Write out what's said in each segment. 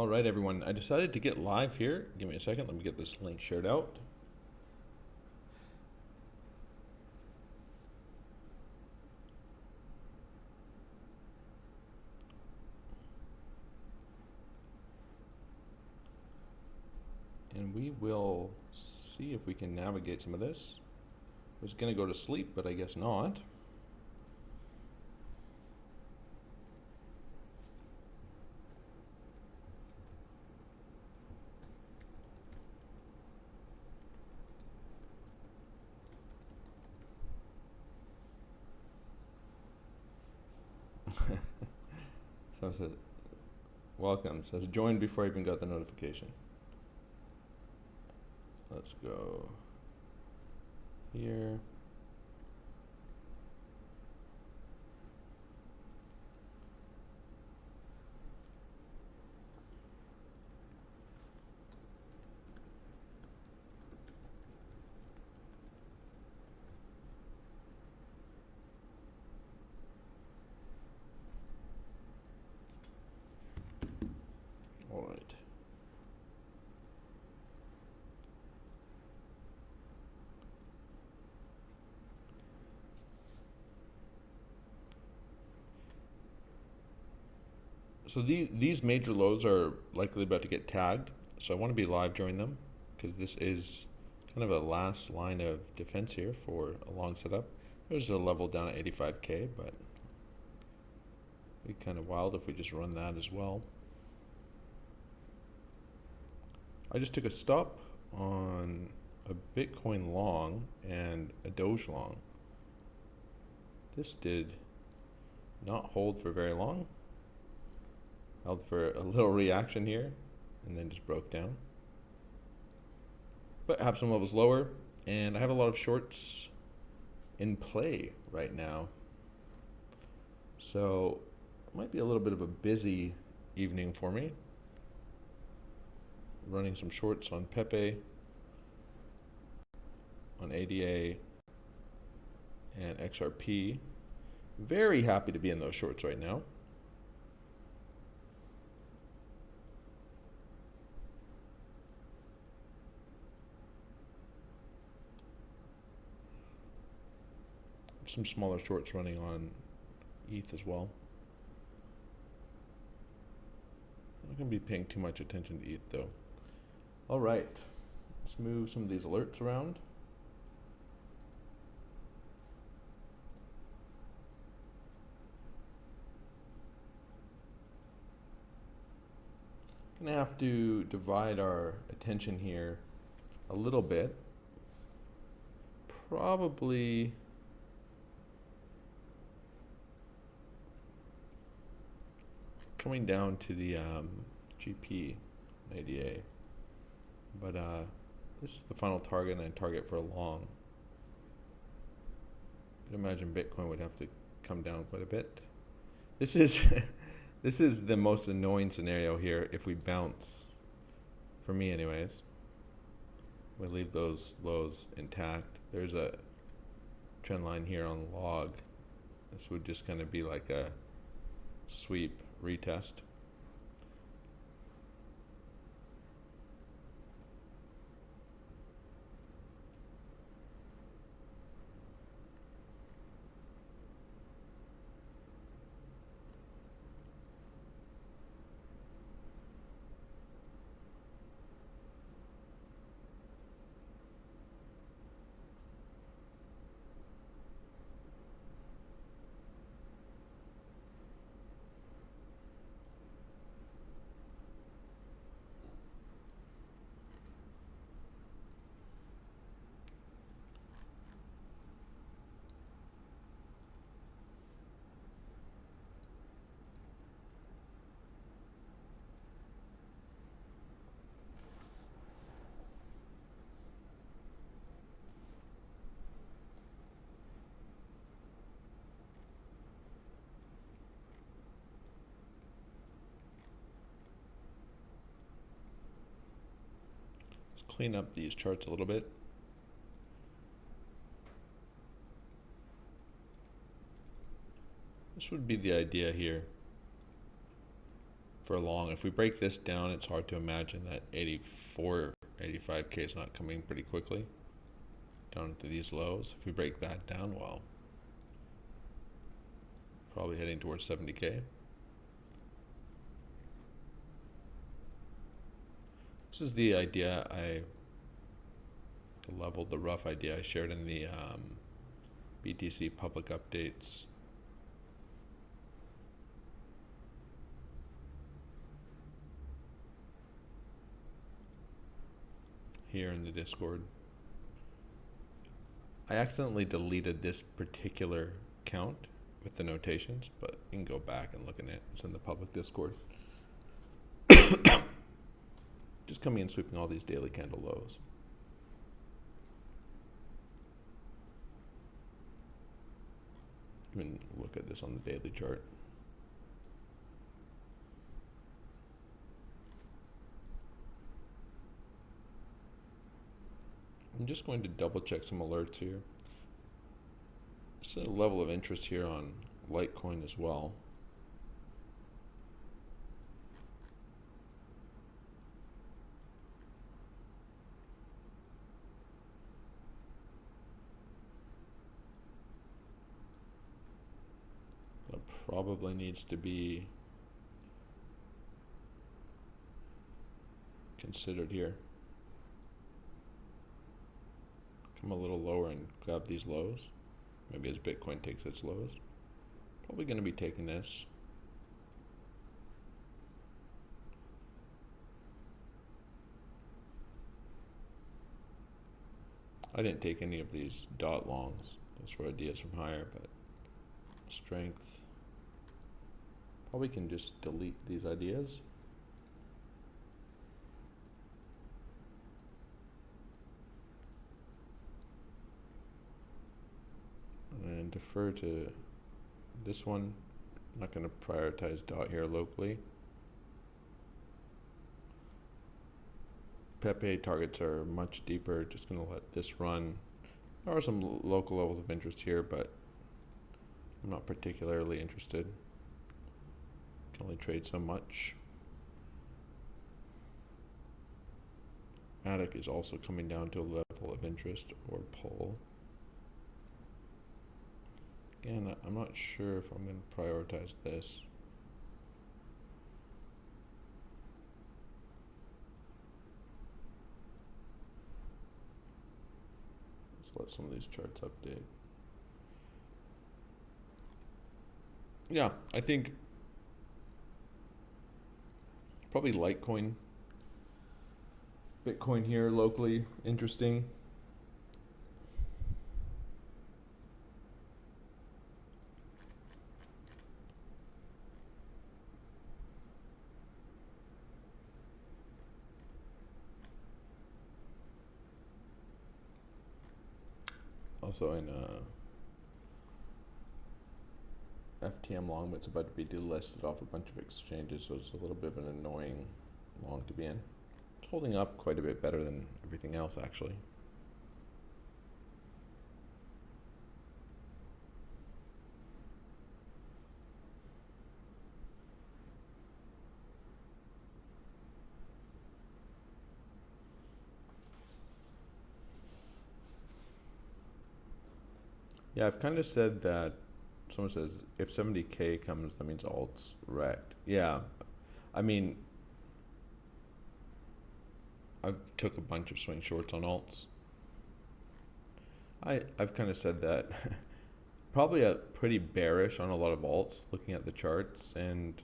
All right, everyone. I decided to get live here. Give me a second. Let me get this link shared out. And we will see if we can navigate some of this. I was going to go to sleep, but I guess not. So it says, welcome. It says join before I even got the notification. Let's go here. All right. So these major lows are likely about to get tagged. So I want to be live during them because this is kind of a last line of defense here for a long setup. There's a level down at 85K, but it'd be kind of wild if we just run that as well. I just took a stop on a Bitcoin long and a Doge long. This did not hold for very long. Held for a little reaction here and then just broke down. But I have some levels lower and I have a lot of shorts in play right now. So it might be a little bit of a busy evening for me. Running some shorts on Pepe, on ADA, and XRP. Very happy to be in those shorts right now. Some smaller shorts running on ETH as well. I'm not going to be paying too much attention to ETH though. All right, let's move some of these alerts around. Gonna have to divide our attention here a little bit. Probably coming down to the GP ADA. But this is the final target, and I target for a long. I can imagine Bitcoin would have to come down quite a bit. This is this is the most annoying scenario here if we bounce, for me anyways. We leave those lows intact. There's a trend line here on log. This would just kind of be like a sweep retest. Clean up these charts a little bit. This would be the idea here. for long. If we break this down, it's hard to imagine that 84, 85K is not coming pretty quickly down to these lows. If we break that down, well, probably heading towards 70K. This is the idea the rough idea I shared in the BTC public updates. Here in the Discord. I accidentally deleted this particular count with the notations, but you can go back and look at it. It's in the public Discord. Just coming and sweeping all these daily candle lows. Even look at this on the daily chart. I'm just going to double check some alerts here. There's a level of interest here on Litecoin as well. That probably needs to be considered here. Come a little lower and grab these lows. Maybe as Bitcoin takes its lows. Probably going to be taking this. I didn't take any of these dot longs. Those were ideas from higher, but strength. Probably can just delete these ideas. And defer to this one. I'm not going to prioritize dot here locally. Pepe targets are much deeper. Just going to let this run. There are some local levels of interest here, but I'm not particularly interested. Can only trade so much. Attic is also coming down to a level of interest or pull. Again, I'm not sure if I'm going to prioritize this. Let's let some of these charts update. Yeah, I think probably Litecoin. Bitcoin here locally interesting. Also in FTM long, but it's about to be delisted off a bunch of exchanges, so it's a little bit of an annoying long to be in. It's holding up quite a bit better than everything else, actually. Yeah, I've kind of said that. Someone says if 70K comes, that means alt's wrecked. Yeah, I mean, I took a bunch of swing shorts on alts. I've kind of said that. Probably a pretty bearish on a lot of alts, looking at the charts, and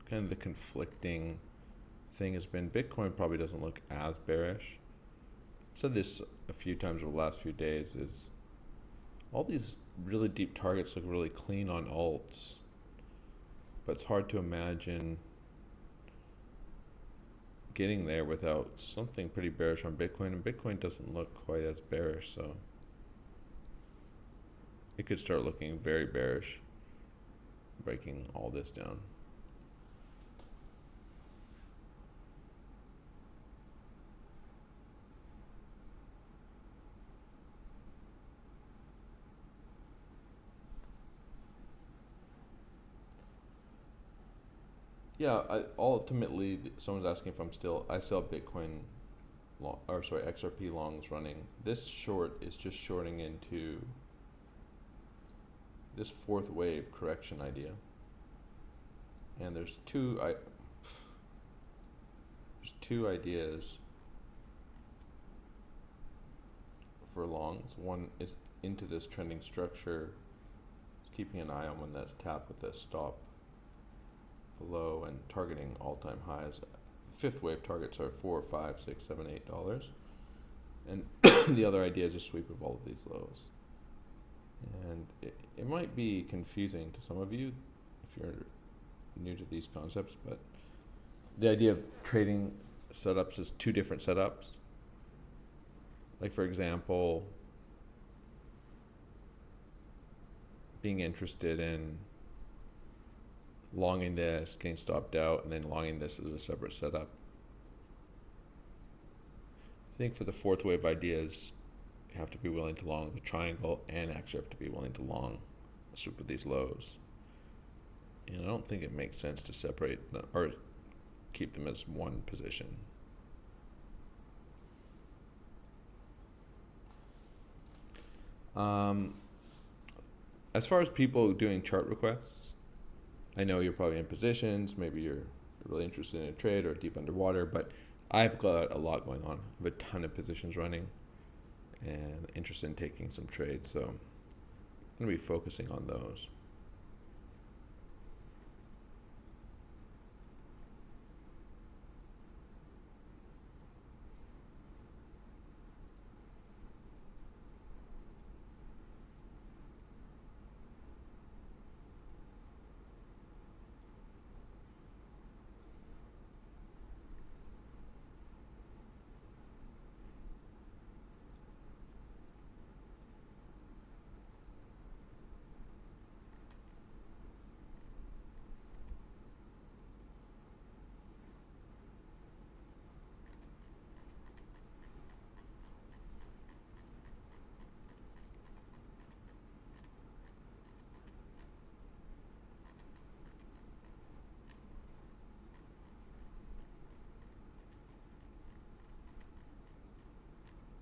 kind of the conflicting thing has been Bitcoin probably doesn't look as bearish. I've said this a few times over the last few days, is all these really deep targets look really clean on alts, but it's hard to imagine getting there without something pretty bearish on Bitcoin, and Bitcoin doesn't look quite as bearish, so it could start looking very bearish, breaking all this down. Yeah, ultimately, someone's asking if I still have Bitcoin long, or sorry, XRP longs running. This short is just shorting into this fourth wave correction idea. And there's two ideas for longs. One is into this trending structure, keeping an eye on when that's tapped with a stop below and targeting all-time highs. Fifth wave targets are $4, $5, $6, $7, $8, and the other idea is a sweep of all of these lows. And it might be confusing to some of you if you're new to these concepts, but the idea of trading setups is two different setups. Like, for example, being interested in longing this, getting stopped out, and then longing this as a separate setup. I think for the fourth wave ideas, you have to be willing to long the triangle and actually have to be willing to long a sweep of these lows. And I don't think it makes sense to separate them or keep them as one position. As far as people doing chart requests, I know you're probably in positions, maybe you're really interested in a trade or deep underwater, but I've got a lot going on. I have a ton of positions running and interested in taking some trades, so I'm going to be focusing on those.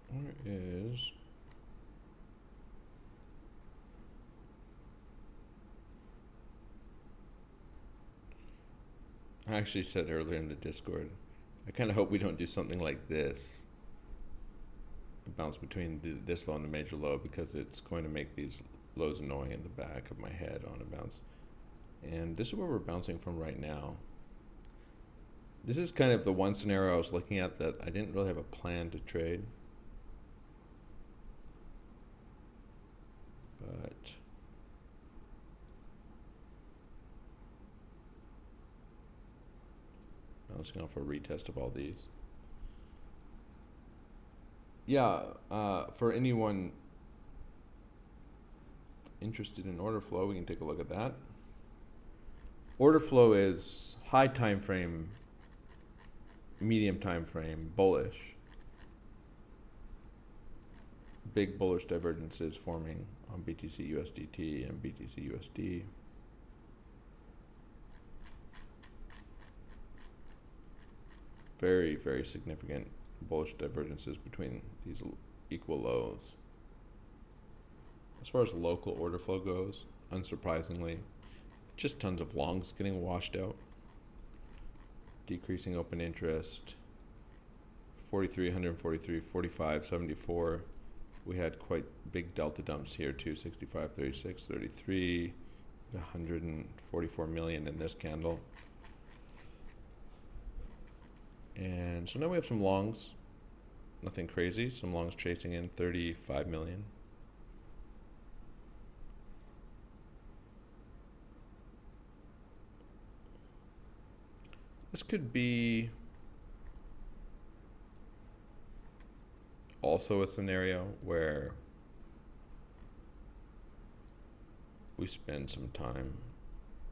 Where is I actually said earlier in the Discord, I kind of hope we don't do something like this, a bounce between this low and the major low, because it's going to make these lows annoying in the back of my head on a bounce. And this is where we're bouncing from right now. This is kind of the one scenario I was looking at that I didn't really have a plan to trade. But bouncing off a retest of all these. Yeah, for anyone interested in order flow, we can take a look at that. Order flow is high time frame, medium time frame, bullish. Big bullish divergences forming on BTC USDT and BTC USD. Very, very significant bullish divergences between these equal lows. As far as local order flow goes, unsurprisingly, just tons of longs getting washed out. Decreasing open interest, 43, 143, 45, 74. We had quite big delta dumps here too, 65, 36, 33, 144 million in this candle. And so now we have some longs, nothing crazy, some longs chasing in 35 million. This could be also a scenario where we spend some time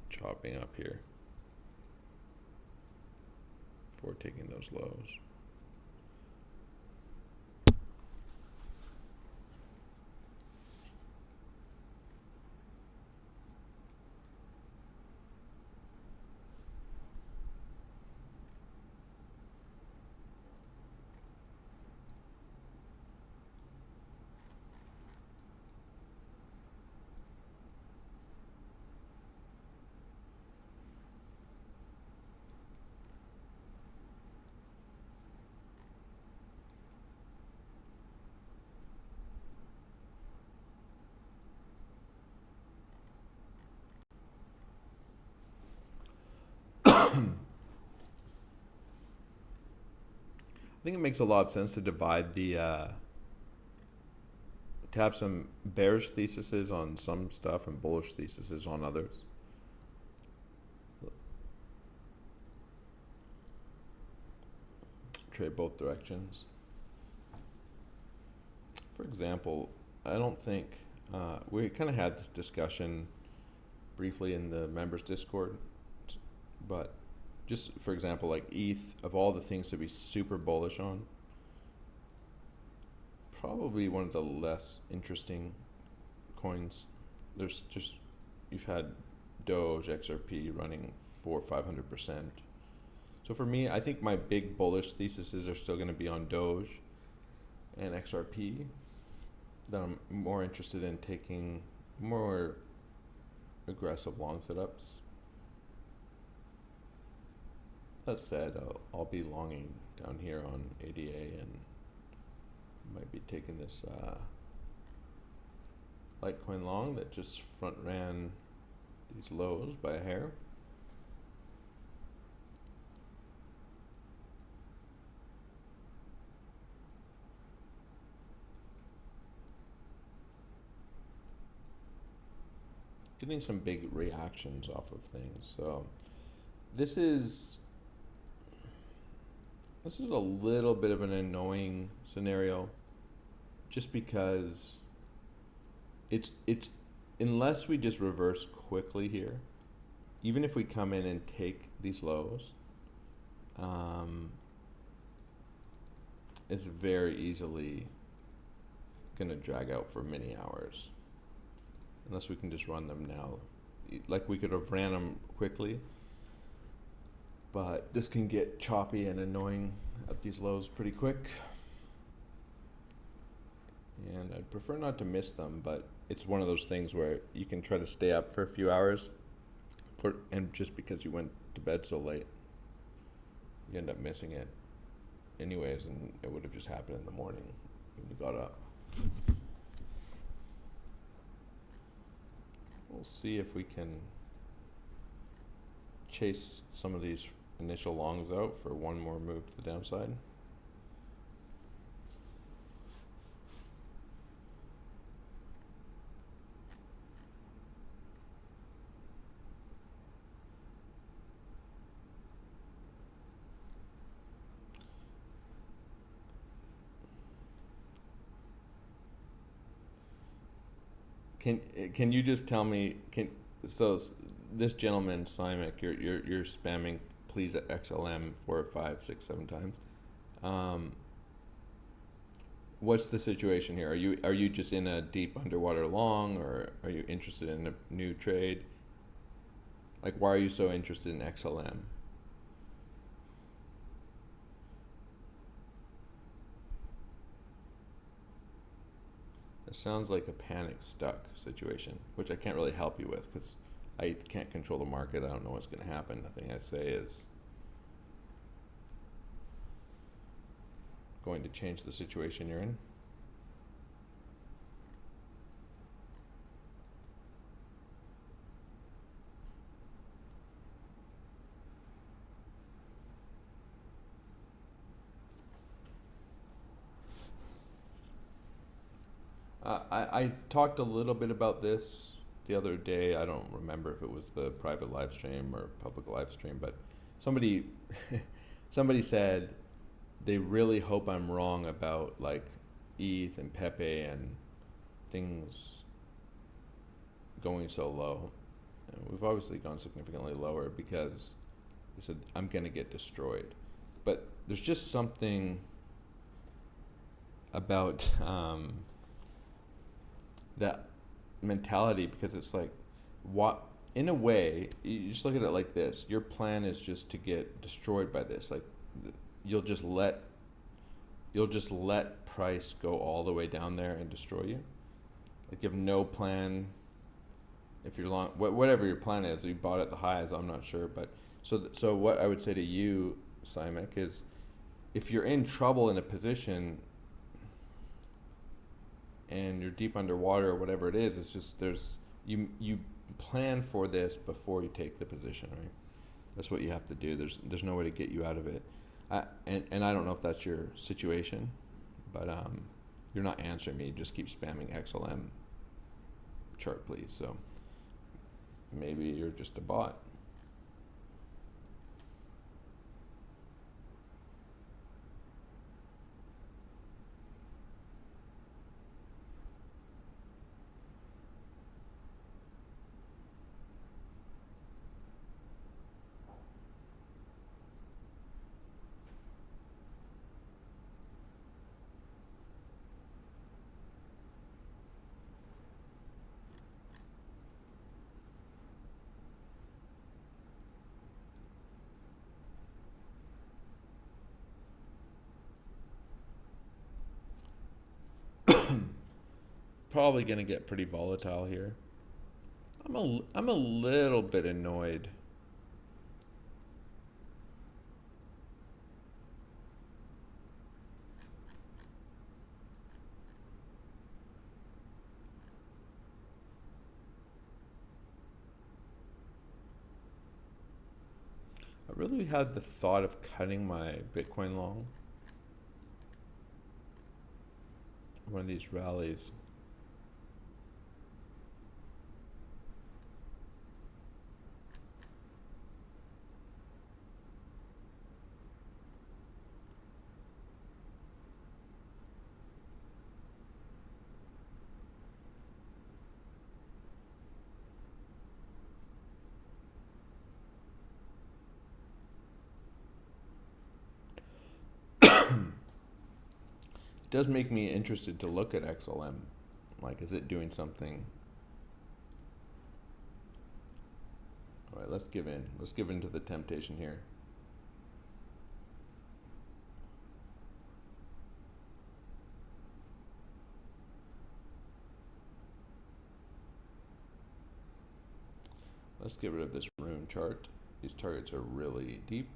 chopping up here before taking those lows. think it makes a lot of sense to divide the to have some bearish theses on some stuff and bullish theses on others. Trade both directions. For example, I don't think we kind of had this discussion briefly in the members Discord, but just for example, like ETH, of all the things to be super bullish on, probably one of the less interesting coins. There's just, you've had Doge, XRP running 400-500%. So for me, I think my big bullish theses are still going to be on Doge and XRP. That I'm more interested in taking more aggressive long setups. That said, I'll be longing down here on ADA and might be taking this Litecoin long that just front ran these lows by a hair. Getting some big reactions off of things. So this is a little bit of an annoying scenario, just because it's unless we just reverse quickly here, even if we come in and take these lows, it's very easily gonna drag out for many hours. Unless we can just run them now. Like we could have ran them quickly, but this can get choppy and annoying at these lows pretty quick. And I'd prefer not to miss them, but it's one of those things where you can try to stay up for a few hours, and just because you went to bed so late, you end up missing it anyways, and it would have just happened in the morning when you got up. We'll see if we can chase some of these initial longs out for one more move to the downside. Can you just tell me, so this gentleman Simon, you're spamming please at XLM 4, 5, 6, 7 times. What's the situation here? Are you just in a deep underwater long, or are you interested in a new trade? Like, why are you so interested in XLM? It sounds like a panic stuck situation, which I can't really help you with because I can't control the market. I don't know what's going to happen. Nothing I say is going to change the situation you're in. I talked a little bit about this the other day. I don't remember if it was the private live stream or public live stream, but somebody somebody said they really hope I'm wrong about like ETH and Pepe and things going so low. And we've obviously gone significantly lower because they said I'm gonna get destroyed. But there's just something about that mentality, because it's like, what, in a way, you just look at it like this: your plan is just to get destroyed by this. Like, you'll just let price go all the way down there and destroy you. Like, you have no plan. If you're long, whatever your plan is, you bought at the highs, I'm not sure, but so what I would say to you, Simek, is if you're in trouble in a position and you're deep underwater or whatever it is, it's just you plan for this before you take the position, right? That's what you have to do. There's no way to get you out of it. and I don't know if that's your situation, but you're not answering me. Just keep spamming XLM chart, please. So maybe you're just a bot. Probably going to get pretty volatile here. I'm a little bit annoyed. I really had the thought of cutting my Bitcoin long. One of these rallies. It does make me interested to look at XLM. Like, is it doing something? All right, let's give in. Let's give in to the temptation here. Let's get rid of this rune chart. These targets are really deep.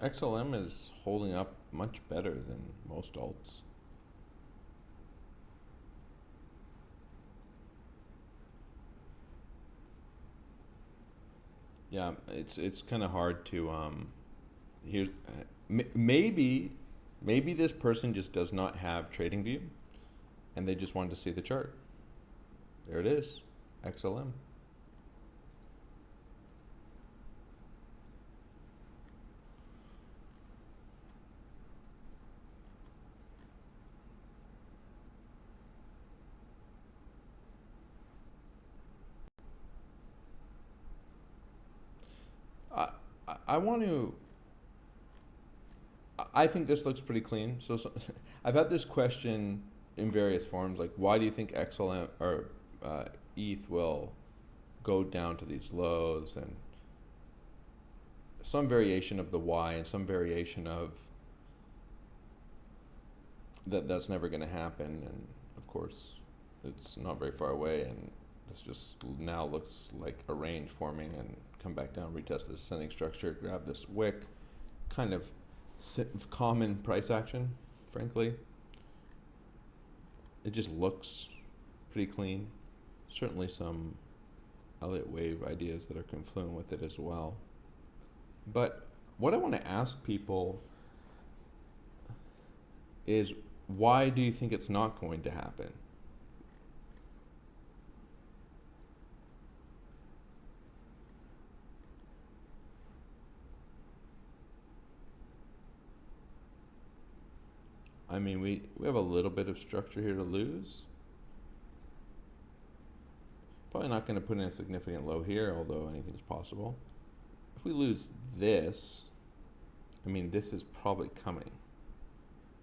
XLM is holding up much better than most alts. Yeah, it's kind of hard to here's maybe this person just does not have trading view and they just wanted to see the chart. There it is, XLM. I think this looks pretty clean. So I've had this question in various forms, like, why do you think XLM or ETH will go down to these lows, and some variation of the why and some variation of that's never going to happen. And of course, it's not very far away, and this just now looks like a range forming, and come back down, retest this ascending structure, grab this wick, kind of common price action, frankly. It just looks pretty clean. Certainly some Elliott wave ideas that are confluent with it as well. But what I want to ask people is, why do you think it's not going to happen? I mean, we have a little bit of structure here to lose. Probably not going to put in a significant low here, although anything's possible. If we lose this, I mean, this is probably coming.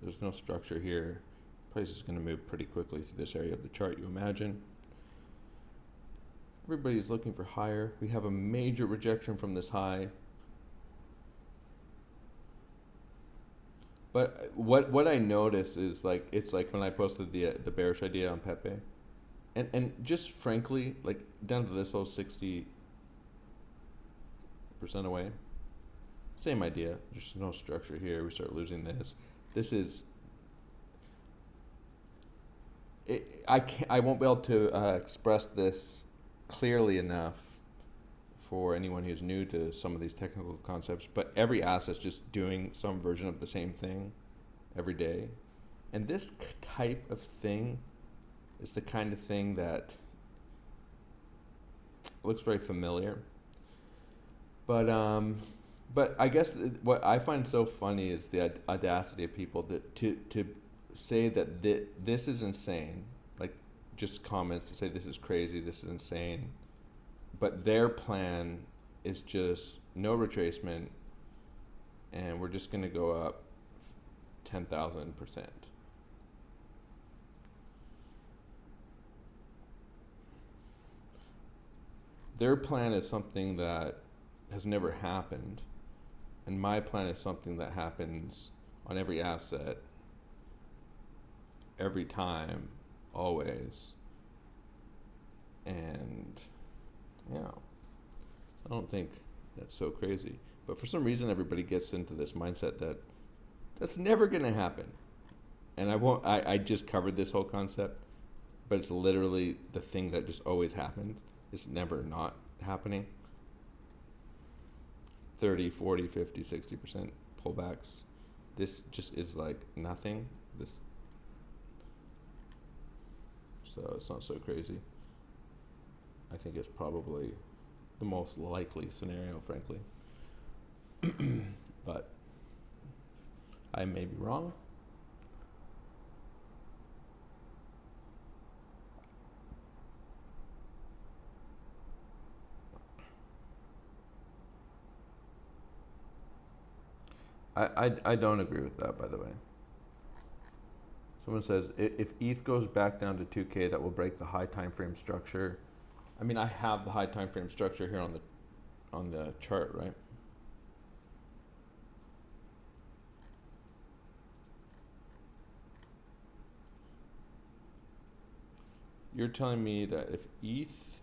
There's no structure here. Price is going to move pretty quickly through this area of the chart, you imagine. Everybody's looking for higher. We have a major rejection from this high. But what I notice is like it's like when I posted the bearish idea on Pepe, and just frankly like down to this whole 60% away, same idea. There's no structure here. We start losing this. This is I won't be able to express this clearly enough for anyone who's new to some of these technical concepts, but every asset's just doing some version of the same thing every day. And this type of thing is the kind of thing that looks very familiar. But I guess what I find so funny is the audacity of people that to say that this is insane, like just comments to say this is crazy, this is insane, but their plan is just no retracement, and we're just going to go up 10,000%. Their plan is something that has never happened, and my plan is something that happens on every asset, every time, always. And yeah, I don't think that's so crazy. But for some reason, everybody gets into this mindset that that's never going to happen. And I just covered this whole concept, but it's literally the thing that just always happens. It's never not happening. 30, 40, 50, 60% pullbacks. This just is like nothing. So it's not so crazy. I think it's probably the most likely scenario, frankly. But I may be wrong. I don't agree with that, by the way. Someone says if ETH goes back down to 2K, that will break the high time frame structure. I mean, I have the high time frame structure here on the chart, right? You're telling me that if ETH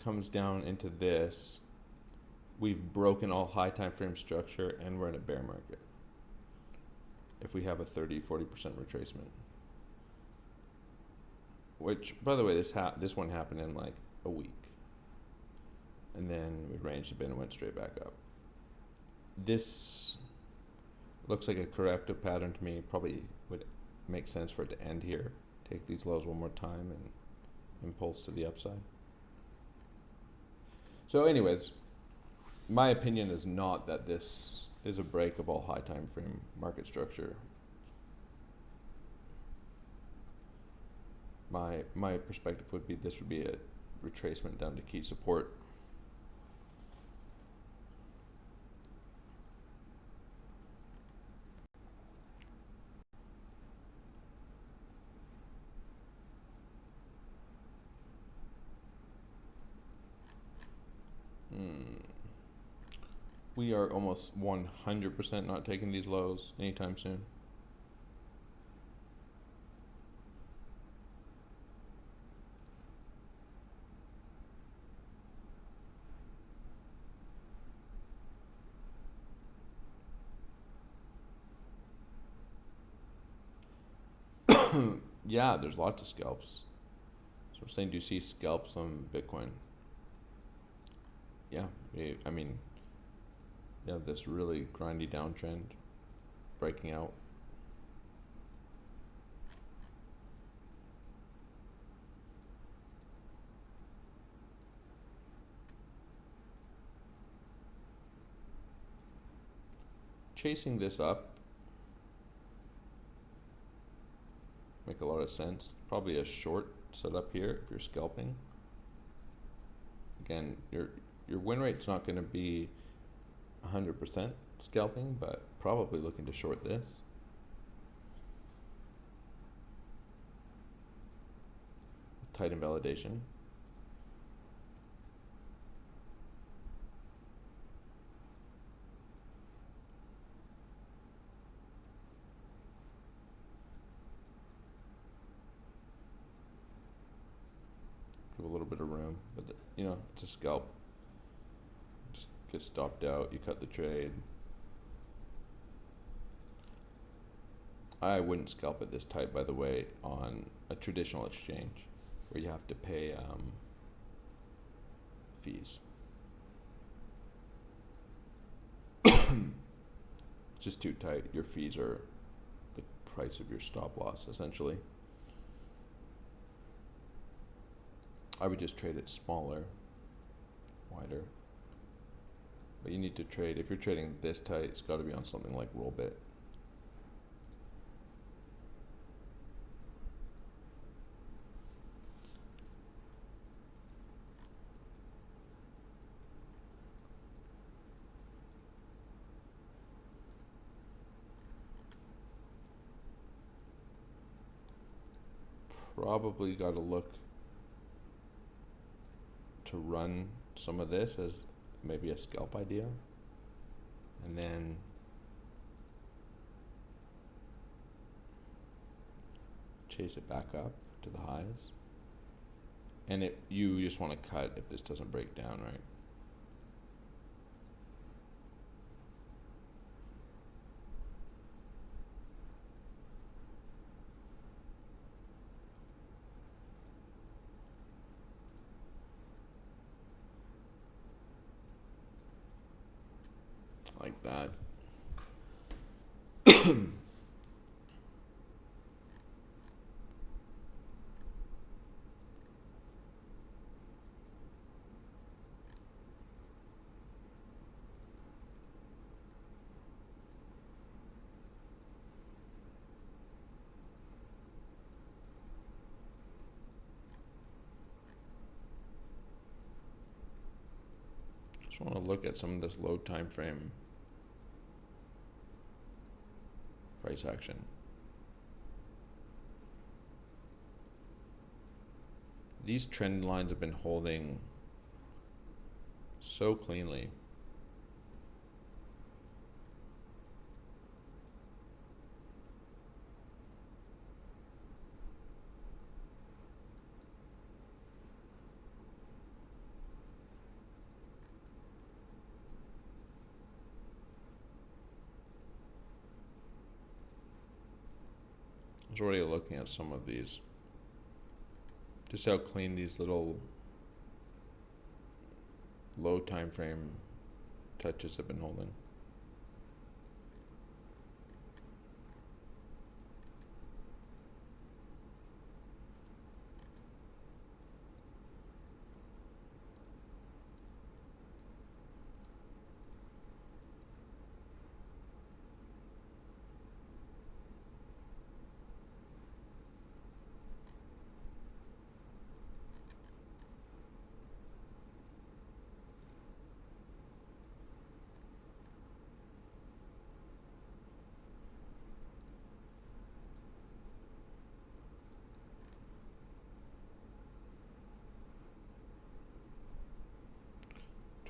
comes down into this, we've broken all high time frame structure and we're in a bear market if we have a 30-40% retracement, which, by the way, this one happened in like a week, and then we ranged a bit and went straight back up. This looks like a corrective pattern to me. Probably would make sense for it to end here, take these lows one more time, and impulse to the upside. So anyways, my opinion is not that this is a break of all high time frame market structure. My perspective would be this would be a retracement down to key support. We are almost 100% not taking these lows anytime soon. Yeah, there's lots of scalps. So we're saying, do you see scalps on Bitcoin? Yeah, I mean, yeah, this really grindy downtrend breaking out. Chasing this up make a lot of sense. Probably a short setup here if you're scalping. Again, your win rate's not going to be 100% scalping, but probably looking to short this. Tight invalidation. you know, it's a scalp. Just get stopped out, you cut the trade. I wouldn't scalp at this tight, by the way, on a traditional exchange where you have to pay fees. It's just too tight. Your fees are the price of your stop loss, essentially. I would just trade it smaller, wider. But you need to trade, if you're trading this tight, it's got to be on something like Rollbit. Probably got to look to run some of this as maybe a scalp idea, and then chase it back up to the highs. And you just want to cut if this doesn't break down, right? Like that. Just want to look at some of this low time frame price action. These trend lines have been holding so cleanly. I was already looking at some of these. Just how clean these little low time frame touches have been holding.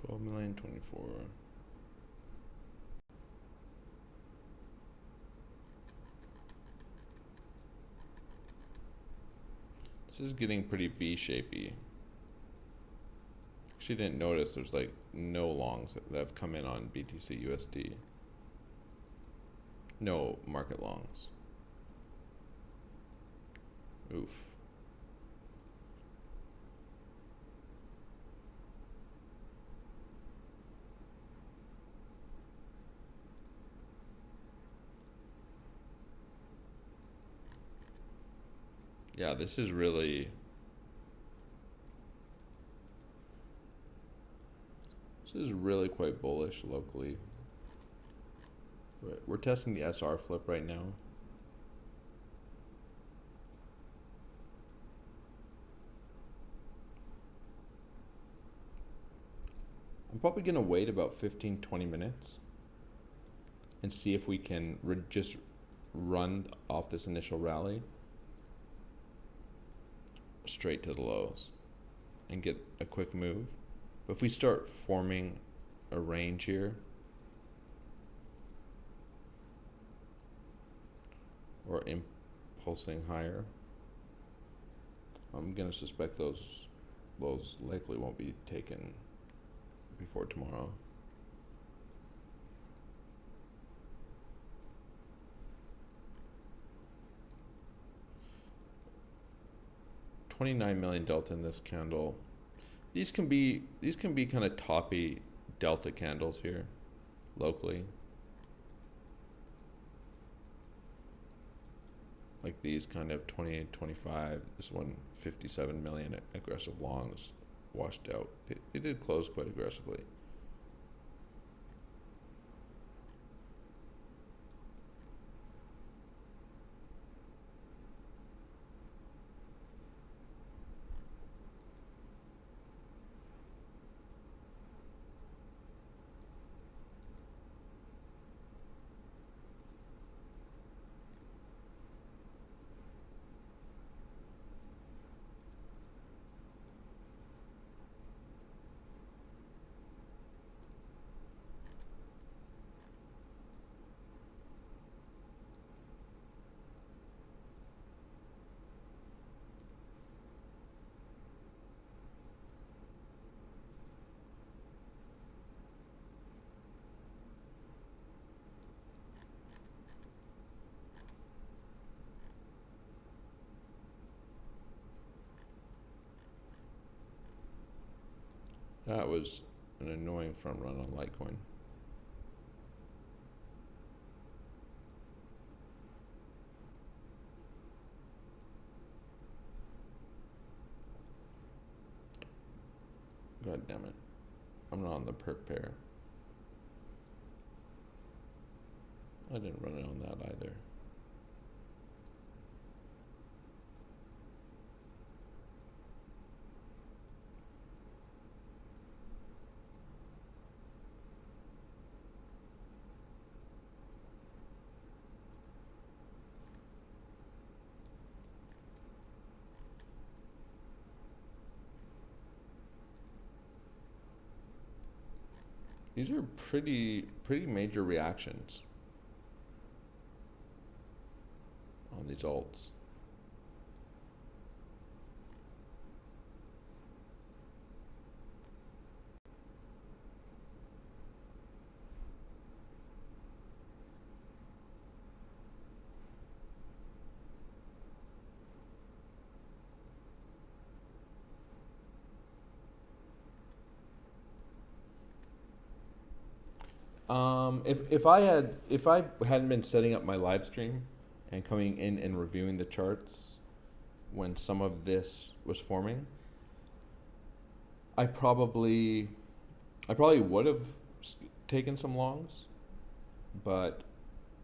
$12,024,000. This is getting pretty V-shapey. Actually didn't notice there's like no longs that have come in on BTC USD. No market longs. Oof. Yeah, this is really quite bullish locally. We're testing the SR flip right now. I'm probably gonna wait about 15-20 minutes and see if we can just run off this initial rally straight to the lows and get a quick move. But if we start forming a range here or impulsing higher, I'm gonna suspect those those likely won't be taken before tomorrow. $29 million delta in this candle. These can be kind of toppy delta candles here locally. Like these kind of 28, 25, this one 57 million aggressive longs washed out. It did close quite aggressively. That was an annoying front run on Litecoin. God damn it. I'm not on the perp pair. I didn't run it on that either. These are pretty major reactions on these alts. If I hadn't been setting up my live stream and coming in and reviewing the charts when some of this was forming, I probably would have taken some longs, but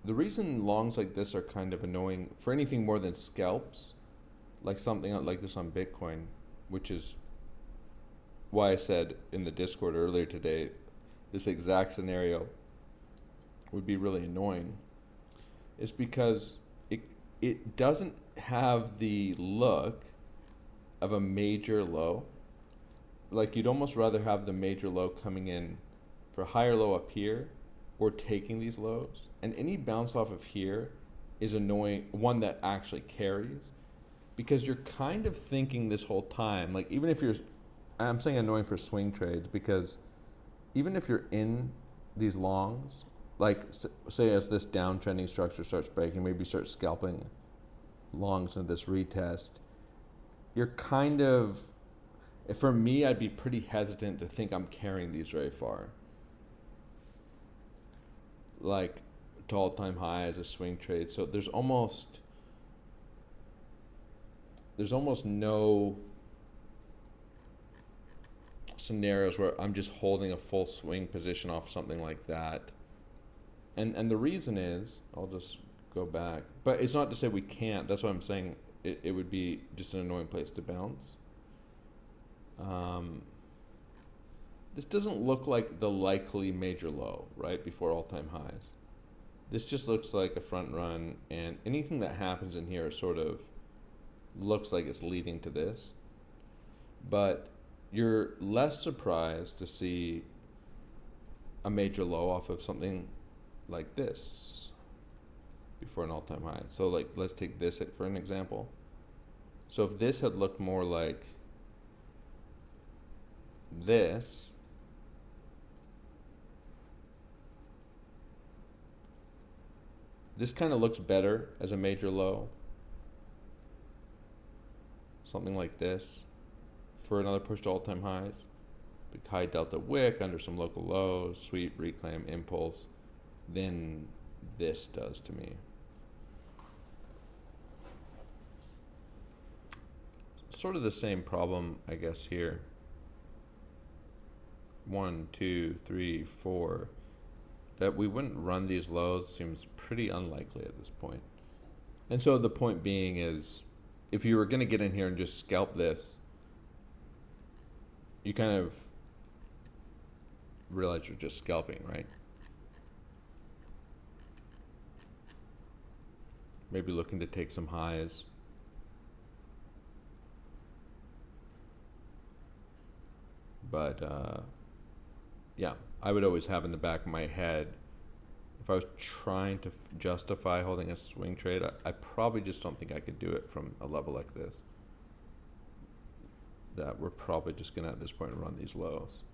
the reason longs like this are kind of annoying for anything more than scalps, like something like this on Bitcoin, which is why I said in the Discord earlier today, this exact scenario would be really annoying, is because it doesn't have the look of a major low. Like you'd almost rather have the major low coming in for a higher low up here or taking these lows. And any bounce off of here is annoying, one that actually carries, because you're kind of thinking this whole time, like even if you're, I'm saying annoying for swing trades, because even if you're in these longs, like say as this downtrending structure starts breaking, maybe start scalping longs into this retest, you're kind of, for me, I'd be pretty hesitant to think I'm carrying these very far. Like to all-time high as a swing trade. So there's almost no scenarios where I'm just holding a full swing position off something like that. And the reason is, I'll just go back, but it's not to say we can't. That's what I'm saying. It would be just an annoying place to bounce. This doesn't look like the likely major low, right, before all-time highs. This just looks like a front run, and anything that happens in here sort of looks like it's leading to this. But you're less surprised to see a major low off of something like this before an all-time high. So like, let's take this for an example. So if this had looked more like this, this kind of looks better as a major low. Something like this for another push to all-time highs. Big high delta wick under some local lows, sweep, reclaim, impulse, than this does to me. Sort of the same problem, I guess, here. 1, 2, 3, 4. That we wouldn't run these lows seems pretty unlikely at this point. And so the point being is, if you were going to get in here and just scalp this, you kind of realize you're just scalping, right? Maybe looking to take some highs. But yeah, I would always have in the back of my head, if I was trying to justify holding a swing trade, I probably just don't think I could do it from a level like this. That we're probably just gonna at this point run these lows.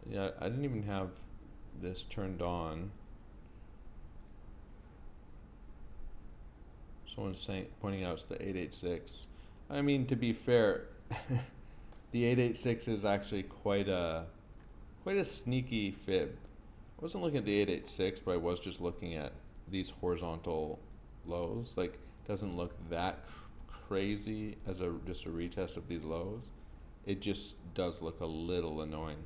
Yeah, I didn't even have this turned on. Someone's pointing out it's the 886. I mean, to be fair, the 886 is actually quite a sneaky fib. I wasn't looking at the 886, but I was just looking at these horizontal lows. Like, it doesn't look that crazy as just a retest of these lows. It just does look a little annoying.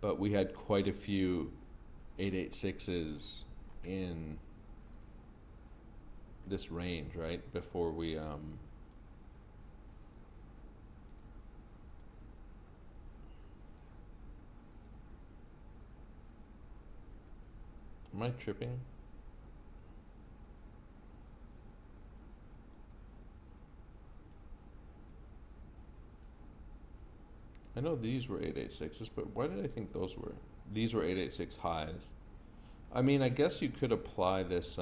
But we had quite a few 886s in this range, right? Before we am I tripping? I know these were 886s, but why did I think these were 886 highs? I mean, I guess you could apply this,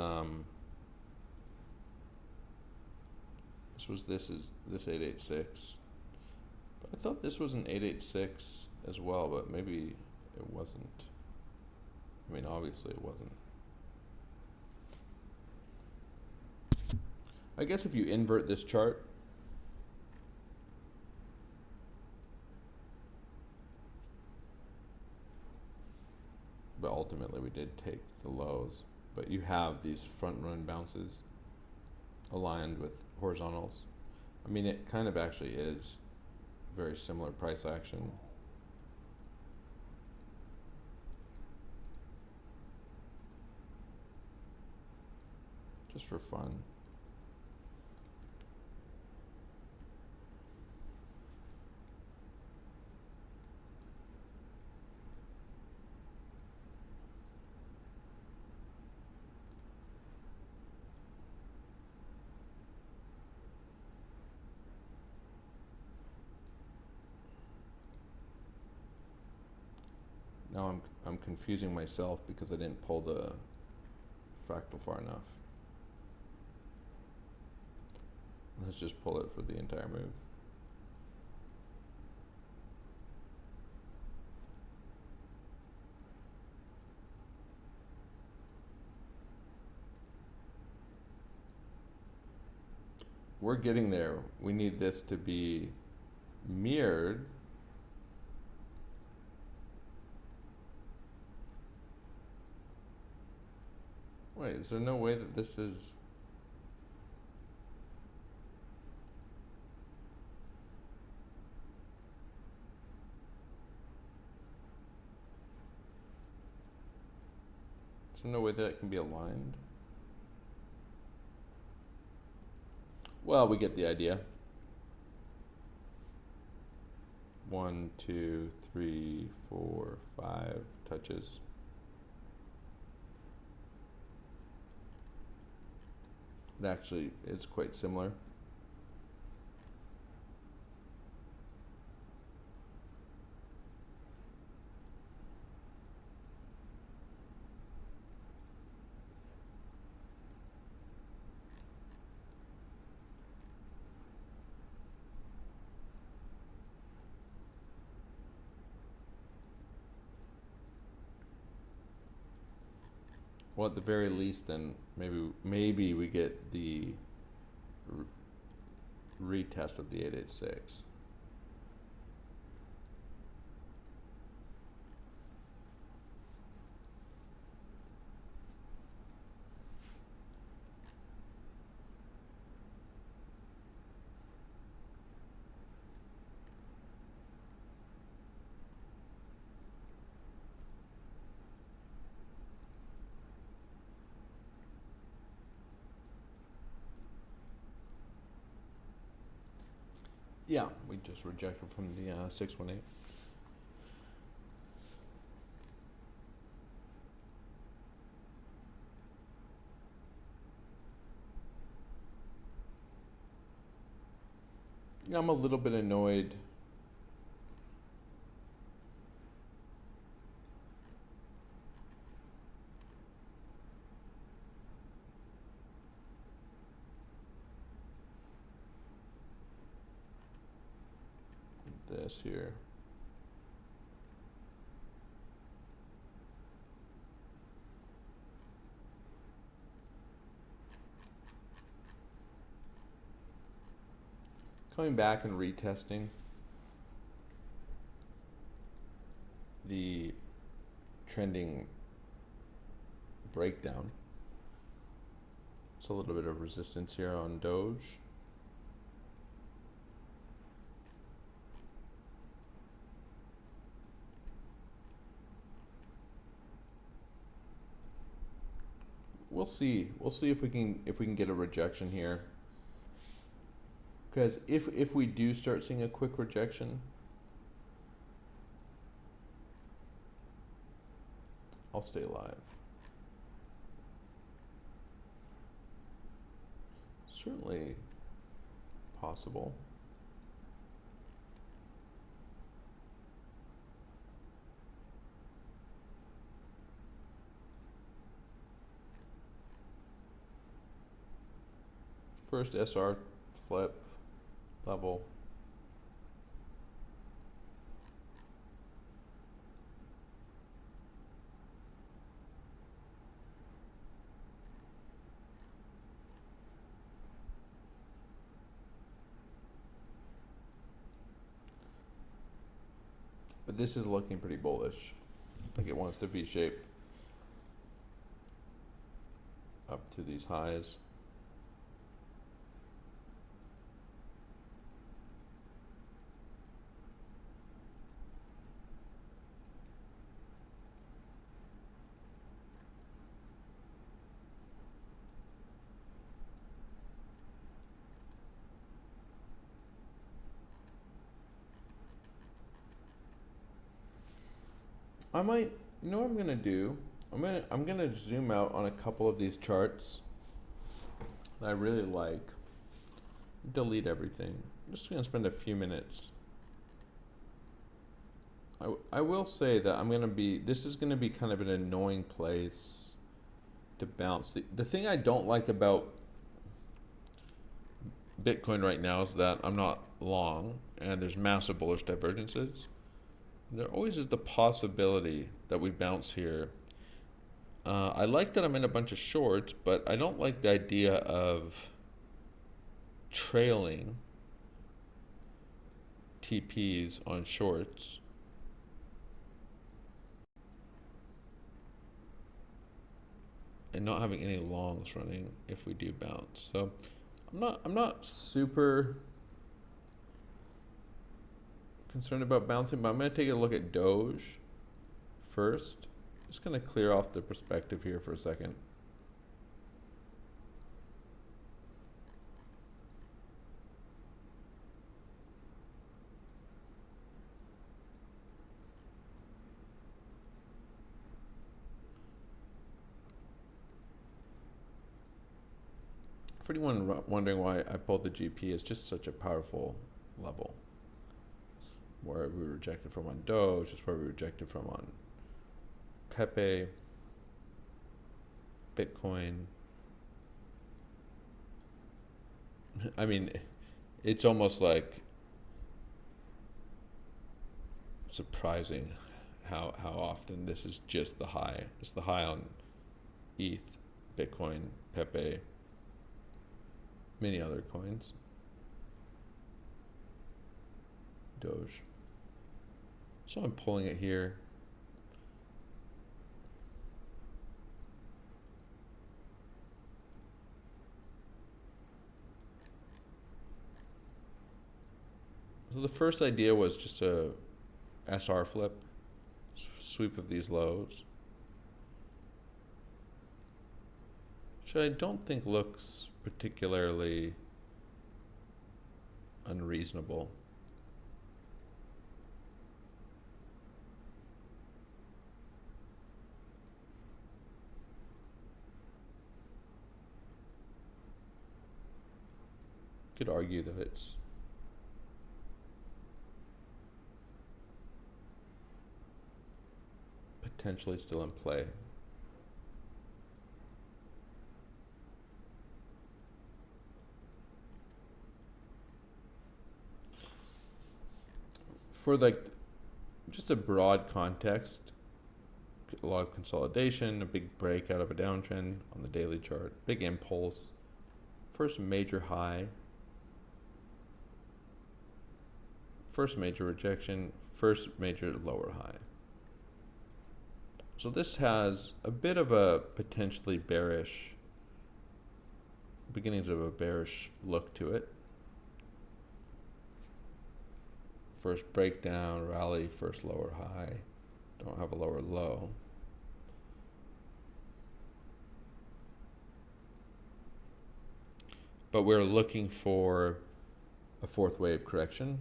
this is this 886. But I thought this was an 886 as well, but maybe it wasn't. I mean, obviously it wasn't. I guess if you invert this chart, but ultimately we did take the lows, but you have these front run bounces aligned with horizontals. I mean, it kind of actually is very similar price action. Just for fun. Now I'm confusing myself because I didn't pull the fractal far enough. Let's just pull it for the entire move. We're getting there. We need this to be mirrored. Wait, is there no way that this is... Is there no way that it can be aligned? Well, we get the idea. 1, 2, 3, 4, 5 touches. It actually is quite similar. Well, at the very least, then maybe we get the retest of the 886. Yeah, we just rejected from the 618. Yeah, I'm a little bit annoyed. This here. Coming back and retesting the trending breakdown. It's a little bit of resistance here on Doge. We'll see. We'll see if we can get a rejection here. Because if we do start seeing a quick rejection, I'll stay alive. Certainly possible. First SR flip level. But this is looking pretty bullish. I think it wants to V-shape up to these highs. I might, you know what I'm gonna do? I'm gonna zoom out on a couple of these charts that I really like. Delete everything. I'm just gonna spend a few minutes. I will say that this is gonna be kind of an annoying place to bounce. The thing I don't like about Bitcoin right now is that I'm not long and there's massive bullish divergences. There always is the possibility that we bounce here. I like that I'm in a bunch of shorts, but I don't like the idea of trailing TPs on shorts. And not having any longs running if we do bounce. So I'm not super concerned about bouncing, but I'm going to take a look at Doge first. Just going to clear off the perspective here for a second. For anyone wondering why I pulled the GP, it's just such a powerful level. Where we rejected from on Doge, it's where we rejected from on Pepe, Bitcoin. I mean, it's almost like surprising how often this is just the high. It's the high on ETH, Bitcoin, Pepe, many other coins. Doge. So I'm pulling it here. So the first idea was just a SR flip, sweep of these lows, which I don't think looks particularly unreasonable. Could argue that it's potentially still in play. For like just a broad context, a lot of consolidation, a big break out of a downtrend on the daily chart, big impulse, first major high, first major rejection, first major lower high. So this has a bit of a potentially bearish, beginnings of a bearish look to it. First breakdown, rally, first lower high, don't have a lower low. But we're looking for a fourth wave correction.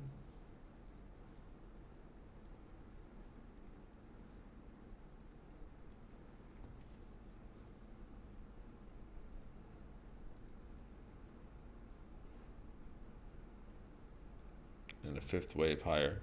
And a fifth wave higher.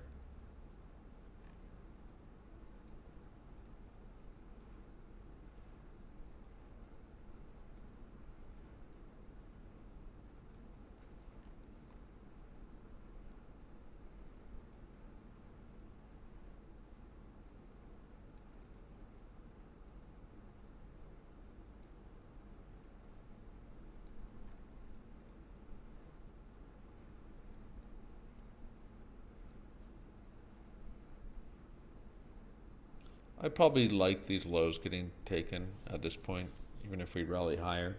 I probably like these lows getting taken at this point, even if we rally higher.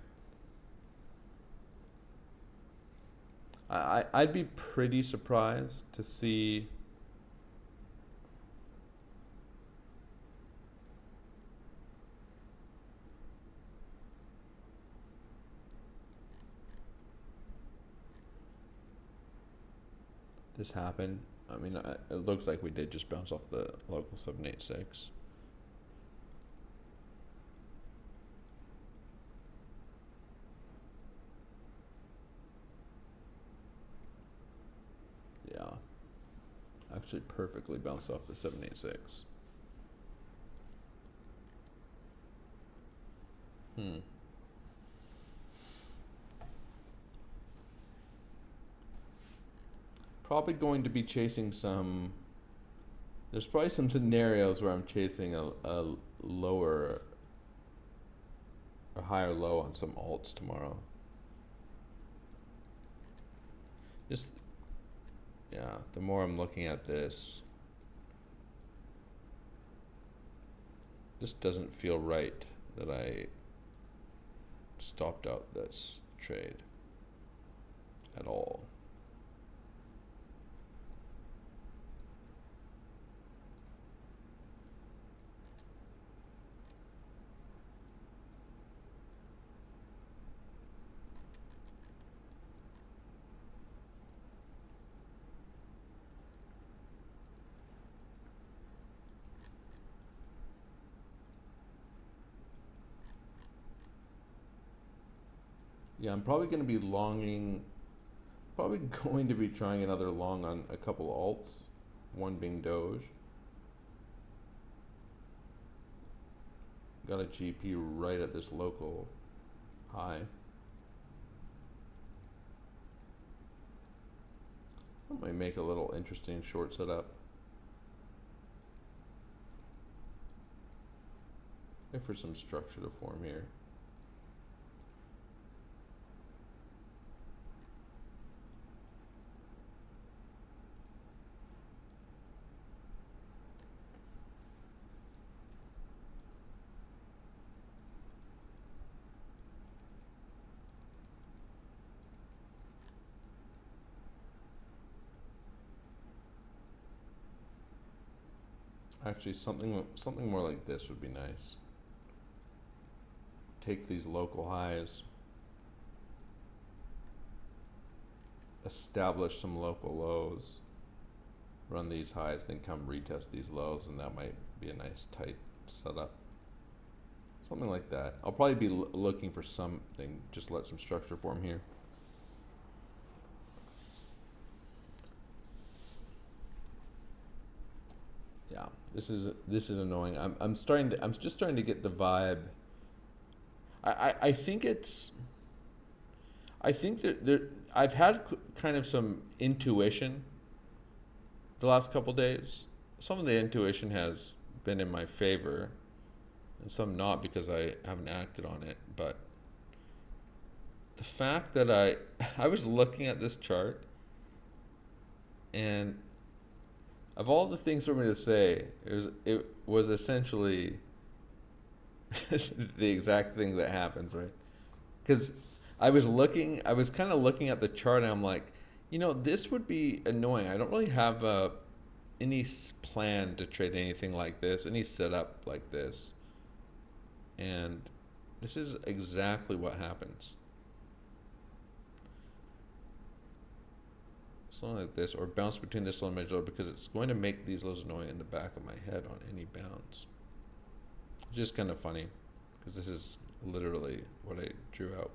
I'd be pretty surprised to see this happen. I mean, it looks like we did just bounce off the local 786. Yeah, actually perfectly bounced off the 786. Probably going to be chasing some, there's probably some scenarios where I'm chasing a lower, a higher low on some alts tomorrow. Just, yeah, the more I'm looking at this, just doesn't feel right that I stopped out this trade at all. Yeah, I'm probably going to be longing, probably going to be trying another long on a couple alts, one being Doge. Got a GP right at this local high. That might make a little interesting short setup. Wait for some structure to form here. Actually, something more like this would be nice. Take these local highs, establish some local lows, run these highs, then come retest these lows, and that might be a nice tight setup. Something like that. I'll probably be looking for something, just let some structure form here. Yeah, this is annoying. I'm just starting to get the vibe. I think that I've had kind of some intuition the last couple days. Some of the intuition has been in my favor and some not because I haven't acted on it, but the fact that I was looking at this chart, and of all the things for me to say, it was essentially the exact thing that happens, right? Because I was kind of looking at the chart, and I'm like, you know, this would be annoying. I don't really have any plan to trade anything like this, any setup like this, and this is exactly what happens. Something like this, or bounce between this low and mid low, because it's going to make these lows annoying in the back of my head on any bounce. It's just kind of funny, because this is literally what I drew out.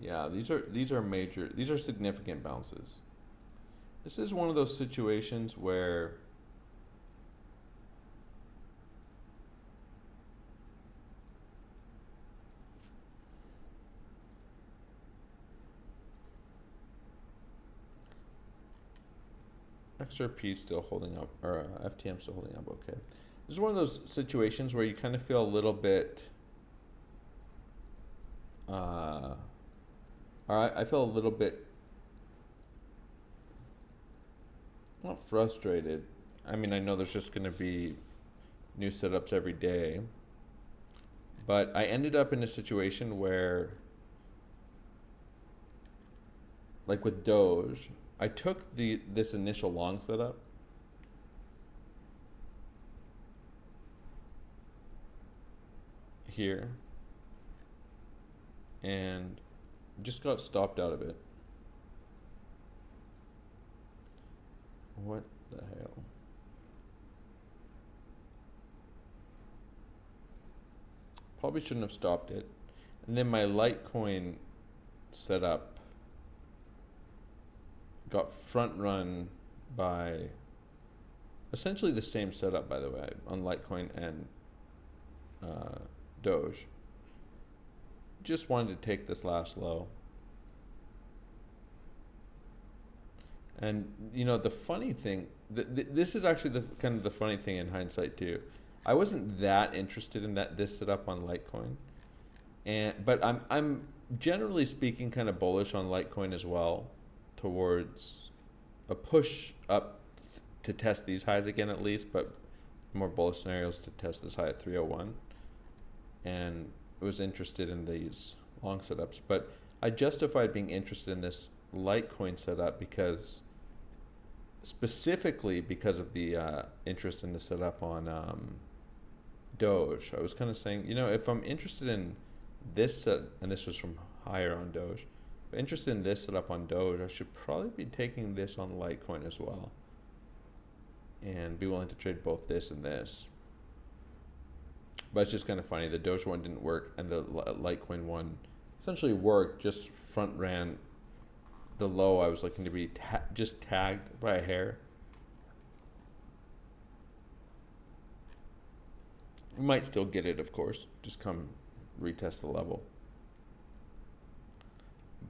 Yeah, these are significant bounces. This is one of those situations where XRP still holding up, or FTM still holding up okay. This is one of those situations where you kind of feel a little bit I feel a little bit, not frustrated. I mean, I know there's just going to be new setups every day, but I ended up in a situation where, like with Doge, I took this initial long setup, here, and just got stopped out of it. What the hell? Probably shouldn't have stopped it. And then my Litecoin setup got front run by essentially the same setup, by the way, on Litecoin and Doge. Just wanted to take this last low. And you know, the funny thing, this is actually the kind of the funny thing in hindsight too. I wasn't that interested in this setup on Litecoin, but I'm generally speaking kind of bullish on Litecoin as well, towards a push up to test these highs again at least, but more bullish scenarios to test this high at 301, and was interested in these long setups. But I justified being interested in this Litecoin setup because specifically because of the interest in the setup on Doge. I was kind of saying, you know, if I'm interested in this set, and this was from higher on Doge, but interested in this setup on Doge, I should probably be taking this on Litecoin as well, and be willing to trade both this and this. But it's just kind of funny, the Doge one didn't work, and the Litecoin one essentially worked, just front ran the low I was looking to be just tagged by a hair. We might still get it, of course, just come retest the level.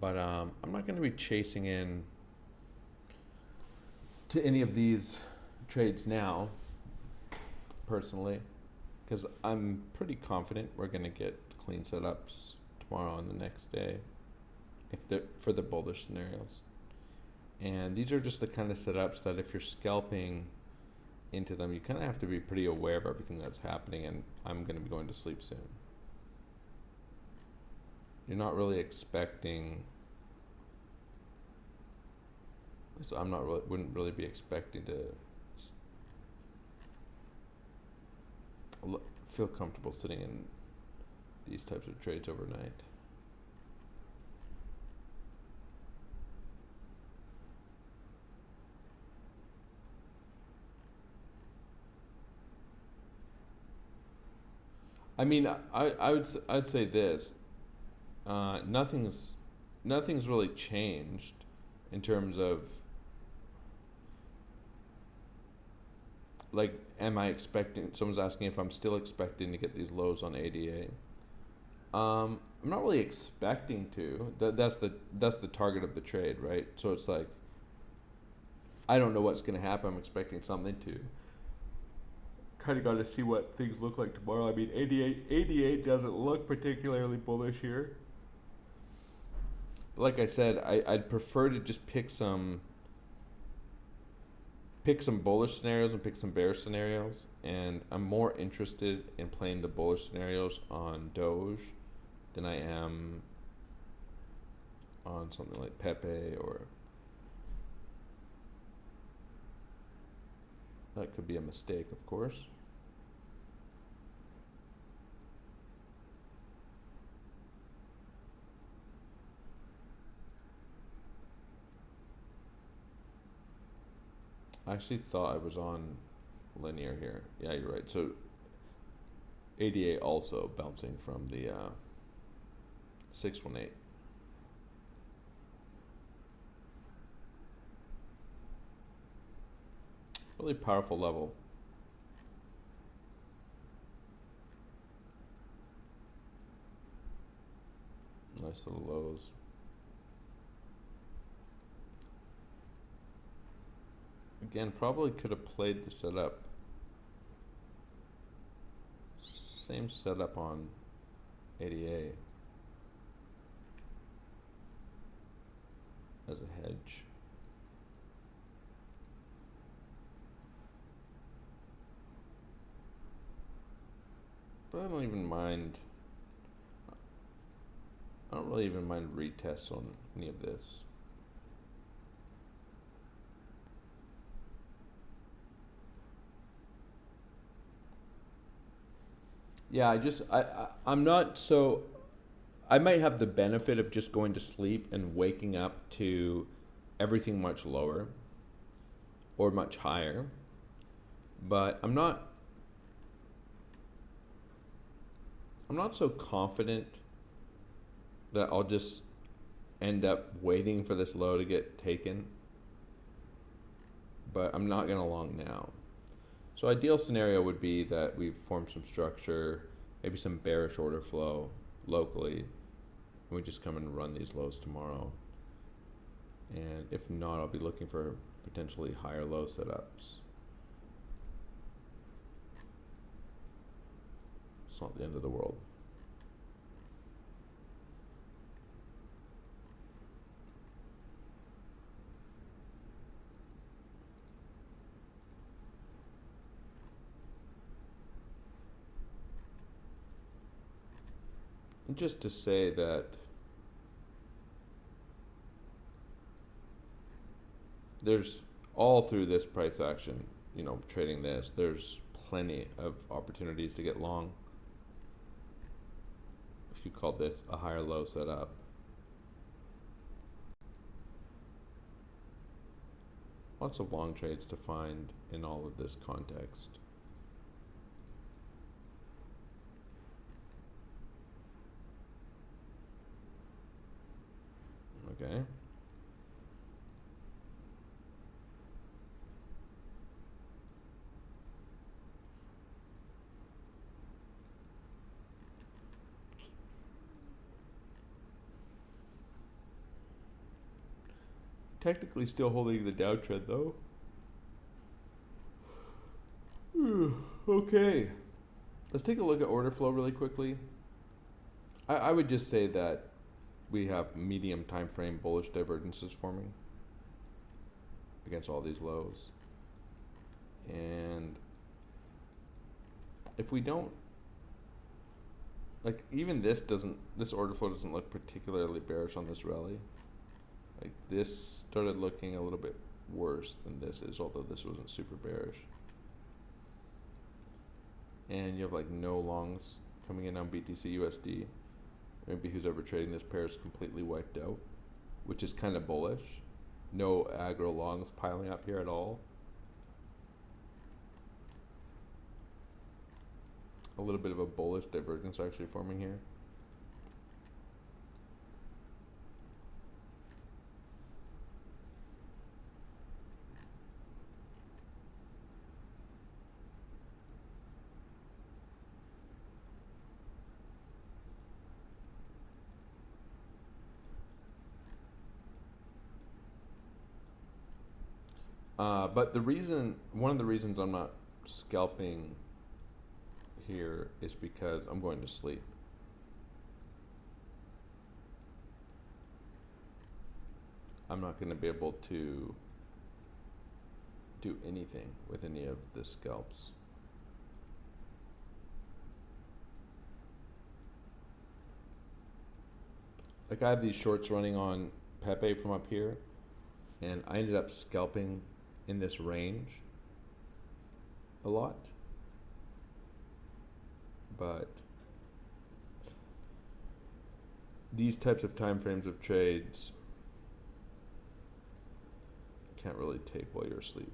But I'm not going to be chasing in to any of these trades now, personally, because I'm pretty confident we're going to get clean setups tomorrow and the next day, for the bullish scenarios. And these are just the kind of setups that if you're scalping into them, you kind of have to be pretty aware of everything that's happening, and I'm going to be going to sleep soon. You're not really expecting, so I'm not really, wouldn't really be expecting to feel comfortable sitting in these types of trades overnight. I mean, I'd say this. Nothing's really changed in terms of, like, am I expecting? Someone's asking if I'm still expecting to get these lows on ADA. I'm not really expecting to. That's the target of the trade, right? So it's like, I don't know what's going to happen. I'm expecting something to. Kind of got to see what things look like tomorrow. I mean, 88 doesn't look particularly bullish here. But like I said, I'd prefer to just pick some bullish scenarios and pick some bearish scenarios, and I'm more interested in playing the bullish scenarios on Doge than I am on something like Pepe, or that could be a mistake, of course. I actually thought I was on linear here. Yeah, you're right. So ADA also bouncing from the 618. Really powerful level. Nice little lows. Again, probably could have played the setup. Same setup on ADA as a hedge. But I don't even mind. I don't really even mind retests on any of this. Yeah, I'm not so, I might have the benefit of just going to sleep and waking up to everything much lower or much higher, but I'm not so confident that I'll just end up waiting for this low to get taken, but I'm not gonna long now. So ideal scenario would be that we've formed some structure, maybe some bearish order flow locally, and we just come and run these lows tomorrow. And if not, I'll be looking for potentially higher low setups. It's not the end of the world. And just to say that there's all through this price action, you know, trading this, there's plenty of opportunities to get long. If you call this a higher low setup. Lots of long trades to find in all of this context. Okay. Technically still holding the downtrend though. Okay. Let's take a look at order flow really quickly. I would just say that we have medium time frame bullish divergences forming against all these lows. And if we don't, like, even this order flow doesn't look particularly bearish on this rally. Like, this started looking a little bit worse than this is, although this wasn't super bearish. And you have like no longs coming in on BTC USD. Maybe who's ever trading this pair is completely wiped out, which is kind of bullish. No aggro longs piling up here at all. A little bit of a bullish divergence actually forming here. But one of the reasons I'm not scalping here is because I'm going to sleep. I'm not going to be able to do anything with any of the scalps. Like, I have these shorts running on Pepe from up here, and I ended up scalping in this range a lot. But these types of time frames of trades can't really take while you're asleep.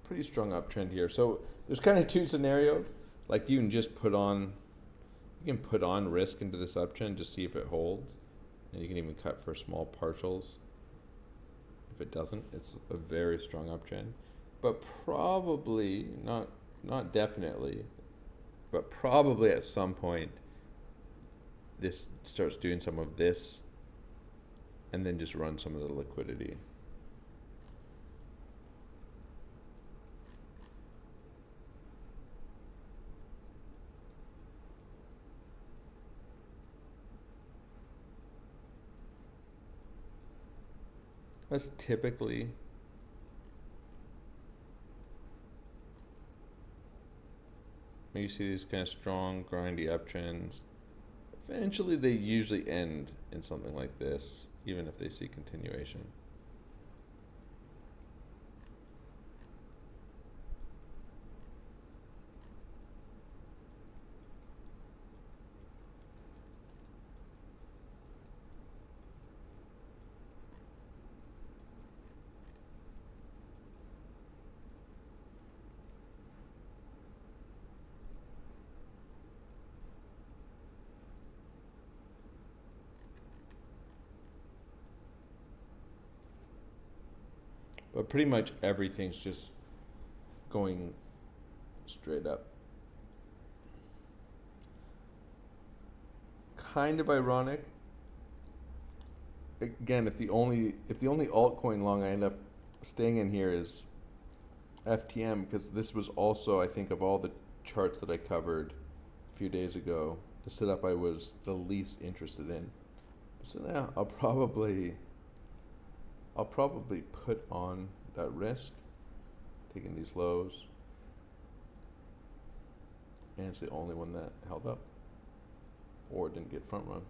Pretty strong uptrend here. So there's kind of two scenarios. Like, you can just put on risk into this uptrend, just see if it holds, and you can even cut for small partials. If it doesn't, it's a very strong uptrend. But probably, not definitely, but probably at some point this starts doing some of this and then just run some of the liquidity. That's typically when you see these kind of strong, grindy uptrends. Eventually, they usually end in something like this, even if they see continuation. But pretty much everything's just going straight up. Kind of ironic. Again, if the only altcoin long I end up staying in here is FTM, because this was also, I think, of all the charts that I covered a few days ago, the setup I was the least interested in. So now I'll probably put on that risk, taking these lows, and it's the only one that held up. or didn't get front run.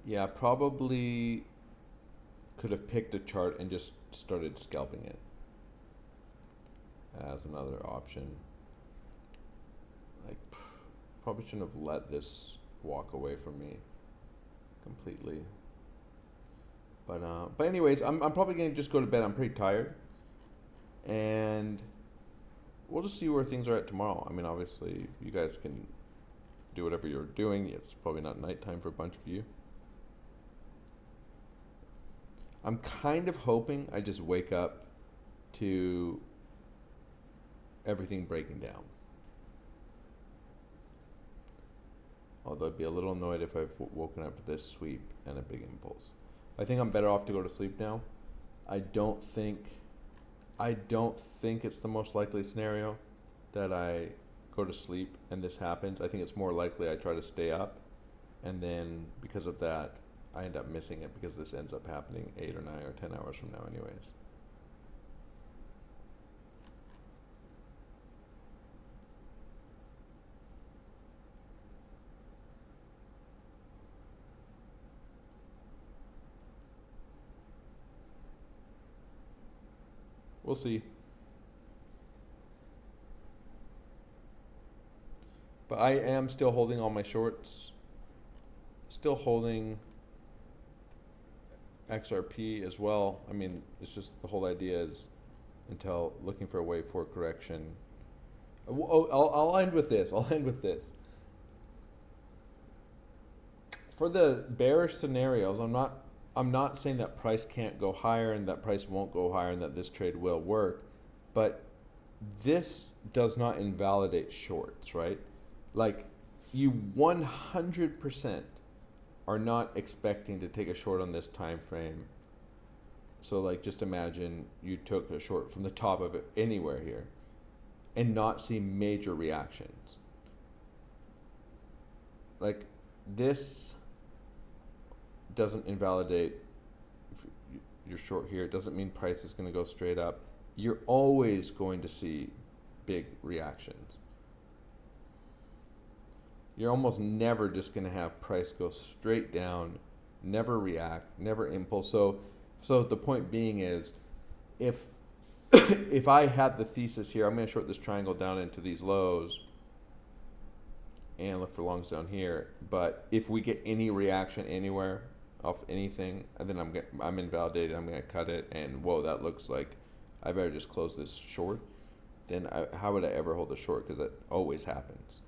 Yeah, probably could have picked a chart and just started scalping it as another option. Like, probably shouldn't have let this walk away from me completely. But anyways, I'm probably gonna just go to bed. I'm pretty tired, and we'll just see where things are at tomorrow. I mean, obviously, you guys can do whatever you're doing. It's probably not nighttime for a bunch of you. I'm kind of hoping I just wake up to everything breaking down. Although I'd be a little annoyed if I've woken up to this sweep and a big impulse. I think I'm better off to go to sleep now. I don't think it's the most likely scenario that I go to sleep and this happens. I think it's more likely I try to stay up, and then because of that, I end up missing it because this ends up happening 8 or 9 or 10 hours from now anyways. We'll see. But I am still holding all my shorts. Still holding XRP as well. I mean, it's just the whole idea is until looking for a way for correction. I'll end with this. For the bearish scenarios, I'm not saying that price can't go higher and that price won't go higher and that this trade will work, but this does not invalidate shorts, right? Like, you 100% are not expecting to take a short on this time frame. So like, just imagine you took a short from the top of it anywhere here and not see major reactions. Like, this doesn't invalidate if you're short here. It doesn't mean price is going to go straight up. You're always going to see big reactions. You're almost never just going to have price go straight down, never react, never impulse. So the point being is, if if I had the thesis here, I'm going to short this triangle down into these lows and look for longs down here. But if we get any reaction anywhere off anything, and then I'm invalidated, I'm going to cut it, and whoa, that looks like I better just close this short. Then how would I ever hold a short? Because that always happens.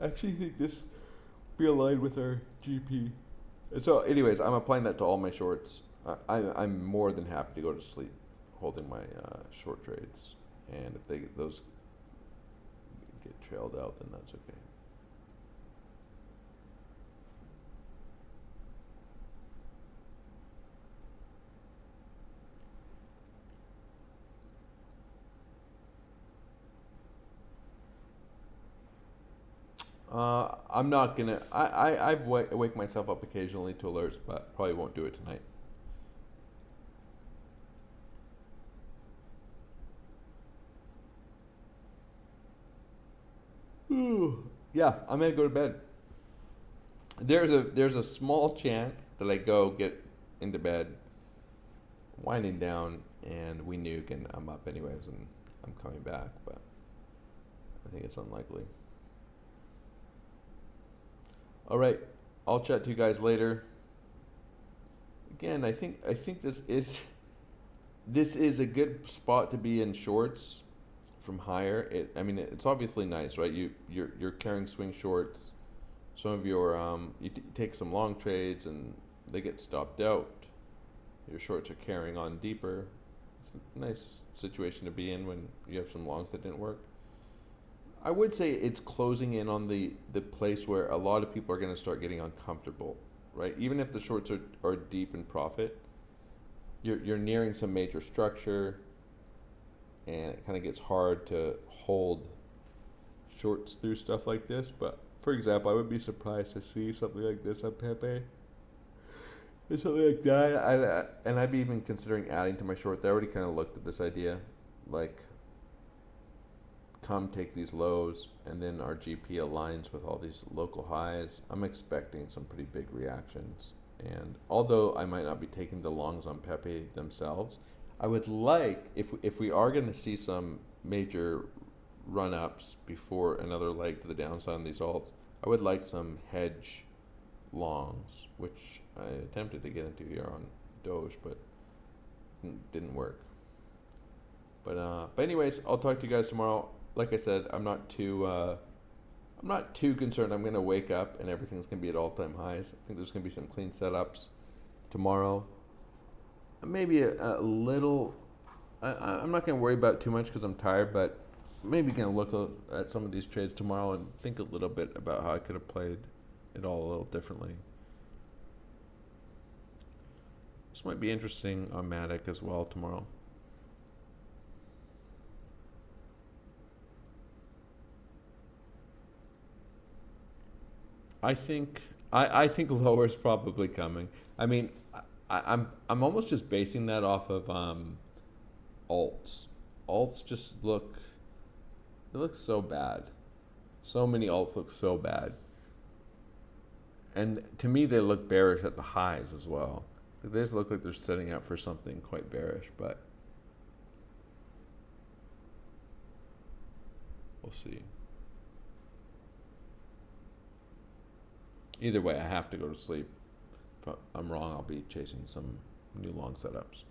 I actually think this be aligned with our GP. So anyways, I'm applying that to all my shorts. I'm more than happy to go to sleep holding my short trades. And if those get trailed out, then that's okay. I'm not gonna. I've wake myself up occasionally to alerts, but probably won't do it tonight. Yeah, I'm gonna go to bed. There's a small chance that I go get into bed, winding down, and we nuke, and I'm up anyways, and I'm coming back, but I think it's unlikely. All right, I'll chat to you guys later. Again, I think this is a good spot to be in shorts from higher. I mean, it's obviously nice, right? You're carrying swing shorts. Some of your you take some long trades and they get stopped out. Your shorts are carrying on deeper. It's a nice situation to be in when you have some longs that didn't work. I would say it's closing in on the place where a lot of people are going to start getting uncomfortable, right? Even if the shorts are deep in profit, you're nearing some major structure. and it kind of gets hard to hold shorts through stuff like this. But for example, I would be surprised to see something like this on Pepe. Or something like that. And I'd be even considering adding to my short. They already kind of looked at this idea, like, come take these lows, and then our GP aligns with all these local highs. I'm expecting some pretty big reactions. And although I might not be taking the longs on Pepe themselves, I would like, if we are going to see some major run-ups before another leg to the downside on these alts, I would like some hedge longs, which I attempted to get into here on Doge, but didn't work. But anyways, I'll talk to you guys tomorrow. Like I said, I'm not too concerned. I'm gonna wake up and everything's gonna be at all-time highs. I think there's gonna be some clean setups tomorrow. Maybe a little. I'm not gonna worry about it too much because I'm tired, but maybe gonna look at some of these trades tomorrow and think a little bit about how I could have played it all a little differently. This might be interesting on Matic as well tomorrow. I think lower is probably coming. I mean, I'm almost just basing that off of alts. Alts just look so bad. So many alts look so bad. And to me, they look bearish at the highs as well. They just look like they're setting up for something quite bearish, but we'll see. Either way, I have to go to sleep. If I'm wrong, I'll be chasing some new long setups.